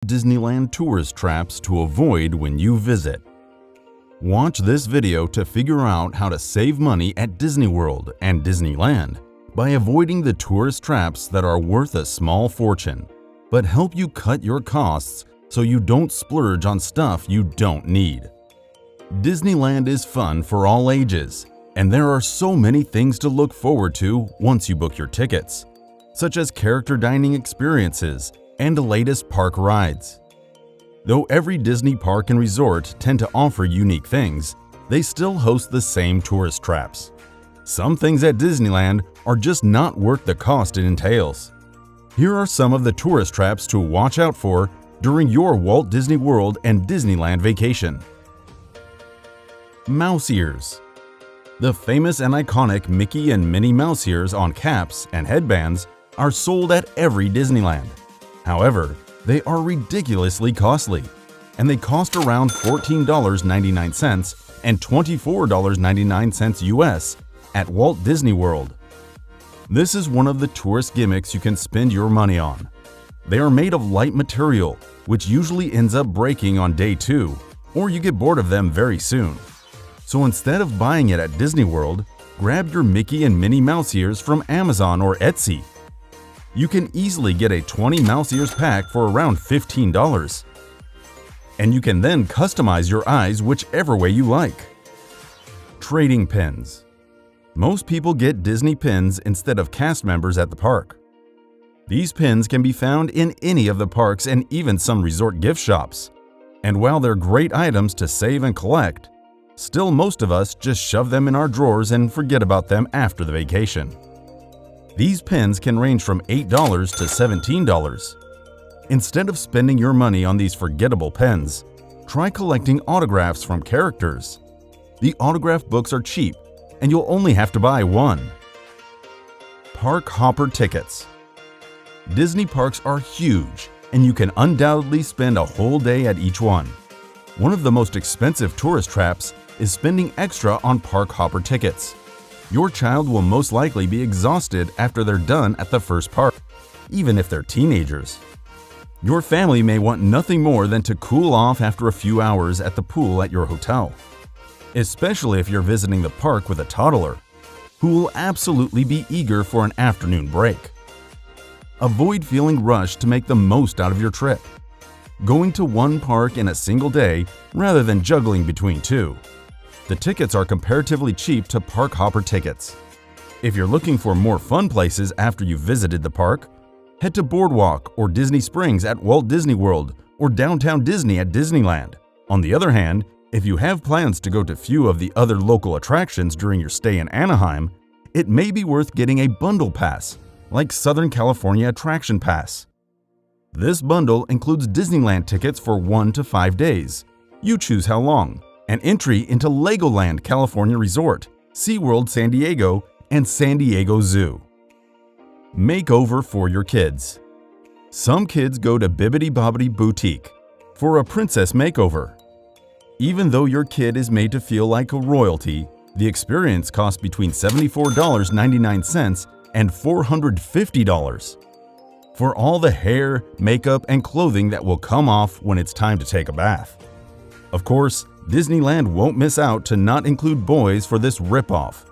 Disneyland tourist traps to avoid when you visit. Watch this video to figure out how to save money at Disney World and Disneyland by avoiding the tourist traps that are worth a small fortune, but help you cut your costs so you don't splurge on stuff you don't need. Disneyland is fun for all ages, and there are so many things to look forward to once you book your tickets, such as character dining experiences and the latest park rides. Though every Disney park and resort tend to offer unique things, they still host the same tourist traps. Some things at Disneyland are just not worth the cost it entails. Here are some of the tourist traps to watch out for during your Walt Disney World and Disneyland vacation. Mouse ears. The famous and iconic Mickey and Minnie mouse ears on caps and headbands are sold at every Disneyland. However, they are ridiculously costly, and they cost around $14.99 and $24.99 US at Walt Disney World. This is one of the tourist gimmicks you can spend your money on. They are made of light material, which usually ends up breaking on day 2, or you get bored of them very soon. So instead of buying it at Disney World, grab your Mickey and Minnie mouse ears from Amazon or Etsy. You can easily get a 20 mouse ears pack for around $15. And you can then customize your eyes whichever way you like. Trading pins. Most people get Disney pins instead of cast members at the park. These pins can be found in any of the parks and even some resort gift shops. And while they're great items to save and collect, still most of us just shove them in our drawers and forget about them after the vacation. These pins can range from $8 to $17. Instead of spending your money on these forgettable pens, try collecting autographs from characters. The autograph books are cheap, and you'll only have to buy one. Park hopper tickets. Disney parks are huge, and you can undoubtedly spend a whole day at each one. One of the most expensive tourist traps is spending extra on park hopper tickets. Your child will most likely be exhausted after they're done at the first park, even if they're teenagers. Your family may want nothing more than to cool off after a few hours at the pool at your hotel, especially if you're visiting the park with a toddler, who will absolutely be eager for an afternoon break. Avoid feeling rushed to make the most out of your trip, going to one park in a single day rather than juggling between two. The tickets are comparatively cheap to park hopper tickets. If you're looking for more fun places after you've visited the park, head to Boardwalk or Disney Springs at Walt Disney World or Downtown Disney at Disneyland. On the other hand, if you have plans to go to few of the other local attractions during your stay in Anaheim, it may be worth getting a bundle pass, like Southern California Attraction Pass. This bundle includes Disneyland tickets for 1 to 5 days. You choose how long. An entry into Legoland California Resort, SeaWorld San Diego, and San Diego Zoo. Makeover for your kids. Some kids go to Bibbidi Bobbidi Boutique for a princess makeover. Even though your kid is made to feel like a royalty, the experience costs between $74.99 and $450 for all the hair, makeup, and clothing that will come off when it's time to take a bath. Of course, Disneyland won't miss out to not include boys for this ripoff,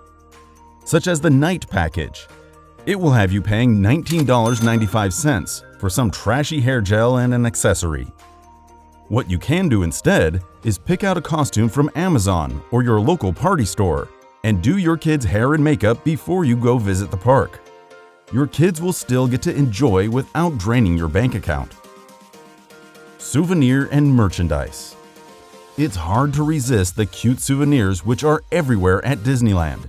such as the night package. It will have you paying $19.95 for some trashy hair gel and an accessory. What you can do instead is pick out a costume from Amazon or your local party store and do your kids' hair and makeup before you go visit the park. Your kids will still get to enjoy without draining your bank account. Souvenir and merchandise. It's hard to resist the cute souvenirs which are everywhere at Disneyland,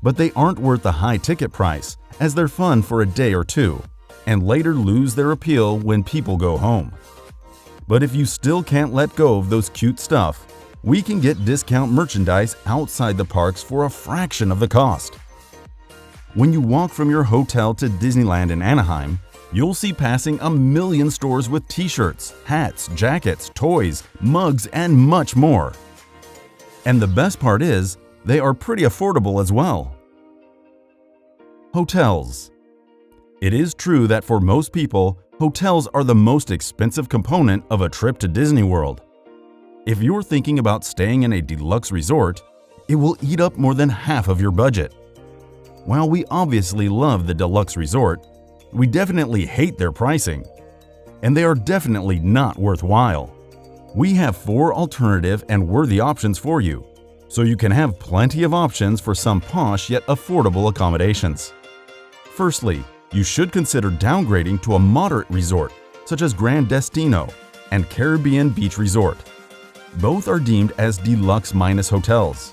but they aren't worth the high ticket price as they're fun for a day or two and later lose their appeal when people go home. But if you still can't let go of those cute stuff, we can get discount merchandise outside the parks for a fraction of the cost. When you walk from your hotel to Disneyland in Anaheim, you'll see passing a million stores with t-shirts, hats, jackets, toys, mugs, and much more. And the best part is, they are pretty affordable as well. Hotels. It is true that for most people, Hotels are the most expensive component of a trip to Disney World. If you're thinking about staying in a deluxe resort, it will eat up more than half of your budget. While we obviously love the deluxe resort, we definitely hate their pricing, and they are definitely not worthwhile. We have 4 alternative and worthy options for you, so you can have plenty of options for some posh yet affordable accommodations. Firstly, you should consider downgrading to a moderate resort, such as Grand Destino and Caribbean Beach Resort. Both are deemed as deluxe minus hotels.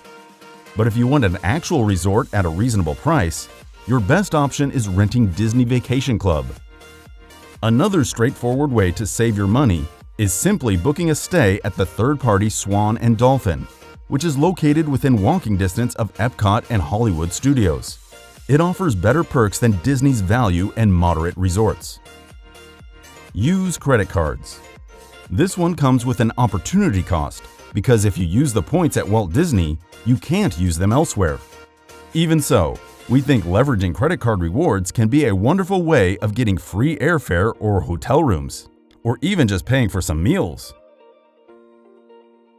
But if you want an actual resort at a reasonable price, your best option is renting Disney Vacation Club. Another straightforward way to save your money is simply booking a stay at the third-party Swan and Dolphin, which is located within walking distance of Epcot and Hollywood Studios. It offers better perks than Disney's value and moderate resorts. Use credit cards. This one comes with an opportunity cost, because if you use the points at Walt Disney, you can't use them elsewhere. Even so, we think leveraging credit card rewards can be a wonderful way of getting free airfare or hotel rooms, or even just paying for some meals.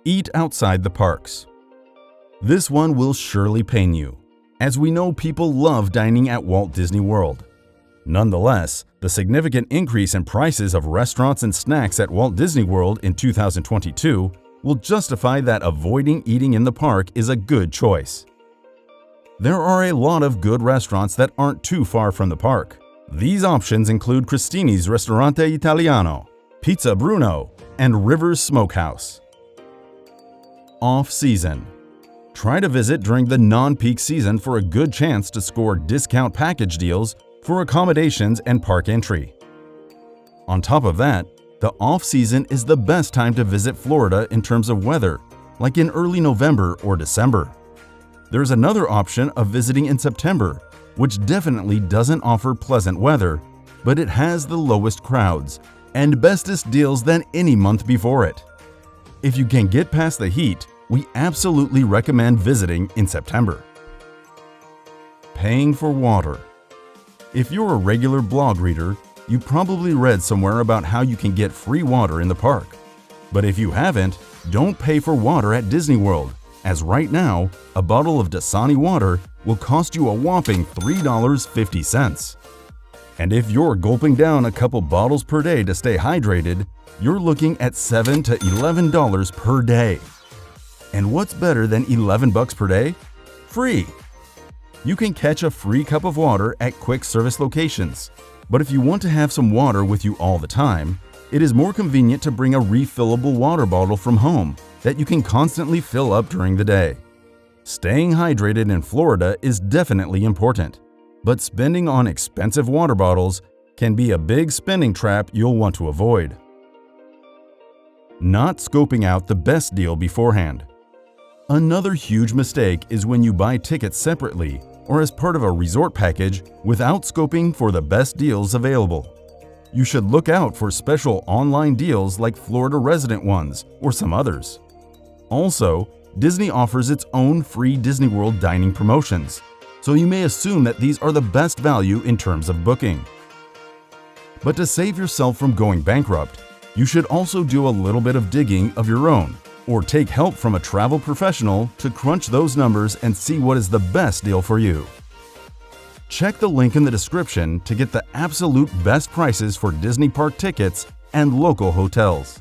Eat outside the parks. This one will surely pain you, as we know people love dining at Walt Disney World. Nonetheless, the significant increase in prices of restaurants and snacks at Walt Disney World in 2022 will justify that avoiding eating in the park is a good choice. There are a lot of good restaurants that aren't too far from the park. These options include Cristini's Ristorante Italiano, Pizza Bruno, and Rivers Smokehouse. Off-season. Try to visit during the non-peak season for a good chance to score discount package deals for accommodations and park entry. On top of that, the off-season is the best time to visit Florida in terms of weather, like in early November or December. There's another option of visiting in September, which definitely doesn't offer pleasant weather, but it has the lowest crowds and bestest deals than any month before it. If you can get past the heat, we absolutely recommend visiting in September. Paying for water. If you're a regular blog reader, you probably read somewhere about how you can get free water in the park. But if you haven't, don't pay for water at Disney World, as right now, a bottle of Dasani water will cost you a whopping $3.50. And if you're gulping down a couple bottles per day to stay hydrated, you're looking at $7 to $11 per day. And what's better than $11 per day? Free! You can catch a free cup of water at quick service locations. But if you want to have some water with you all the time, it is more convenient to bring a refillable water bottle from home that you can constantly fill up during the day. Staying hydrated in Florida is definitely important, but spending on expensive water bottles can be a big spending trap you'll want to avoid. Not scoping out the best deal beforehand. Another huge mistake is when you buy tickets separately or as part of a resort package without scoping for the best deals available. You should look out for special online deals like Florida resident ones or some others. Also, Disney offers its own free Disney World dining promotions, so you may assume that these are the best value in terms of booking. But to save yourself from going bankrupt, you should also do a little bit of digging of your own, or take help from a travel professional to crunch those numbers and see what is the best deal for you. Check the link in the description to get the absolute best prices for Disney park tickets and local hotels.